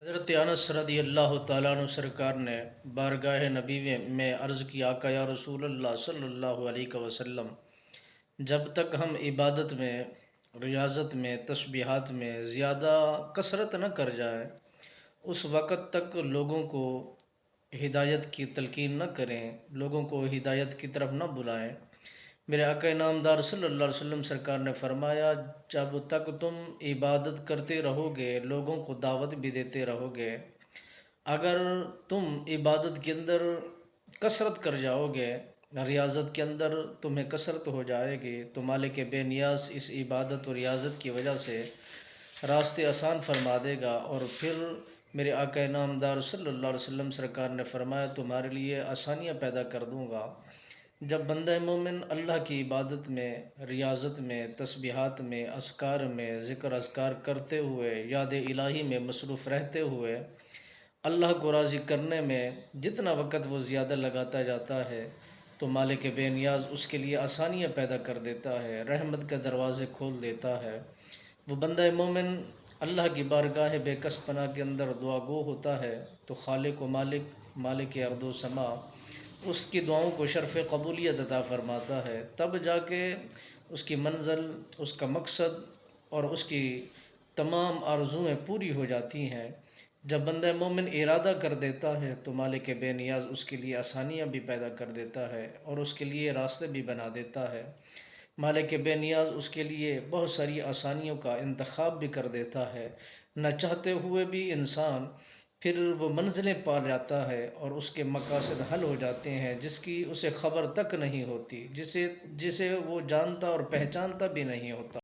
حضرت انس رضی اللہ تعالیٰ عنہ سرکار نے بارگاہ نبی میں عرض کیا، آقا یا رسول اللہ صلی اللہ علیہ وسلم، جب تک ہم عبادت میں، ریاضت میں، تسبیحات میں زیادہ کثرت نہ کر جائیں، اس وقت تک لوگوں کو ہدایت کی تلقین نہ کریں، لوگوں کو ہدایت کی طرف نہ بلائیں۔ میرے آقا نامدار صلی اللہ علیہ وسلم سرکار نے فرمایا، جب تک تم عبادت کرتے رہو گے، لوگوں کو دعوت بھی دیتے رہو گے، اگر تم عبادت کے اندر کثرت کر جاؤ گے، ریاضت کے اندر تمہیں کثرت ہو جائے گی، تو مالک بے نیاز اس عبادت و ریاضت کی وجہ سے راستے آسان فرما دے گا، اور پھر میرے آقا نامدار صلی اللہ علیہ وسلم سرکار نے فرمایا، تمہارے لیے آسانیاں پیدا کر دوں گا۔ جب بندہ مومن اللہ کی عبادت میں، ریاضت میں، تسبیحات میں، اذکار میں، ذکر اذکار کرتے ہوئے، یاد الہی میں مصروف رہتے ہوئے اللہ کو راضی کرنے میں جتنا وقت وہ زیادہ لگاتا جاتا ہے، تو مالک بے نیاز اس کے لیے آسانیاں پیدا کر دیتا ہے، رحمت کے دروازے کھول دیتا ہے۔ وہ بندہ مومن اللہ کی بارگاہ بے کس پناہ کے اندر دعا گو ہوتا ہے، تو خالق و مالک ارض و سما اس کی دعاؤں کو شرف قبولیت عطا فرماتا ہے، تب جا کے اس کی منزل، اس کا مقصد اور اس کی تمام آرزوئیں پوری ہو جاتی ہیں۔ جب بندہ مومن ارادہ کر دیتا ہے، تو مالک بے نیاز اس کے لیے آسانیاں بھی پیدا کر دیتا ہے اور اس کے لیے راستے بھی بنا دیتا ہے۔ مالک بے نیاز اس کے لیے بہت ساری آسانیوں کا انتخاب بھی کر دیتا ہے، نہ چاہتے ہوئے بھی انسان پھر وہ منزلیں پا جاتا ہے اور اس کے مقاصد حل ہو جاتے ہیں، جس کی اسے خبر تک نہیں ہوتی، جسے وہ جانتا اور پہچانتا بھی نہیں ہوتا۔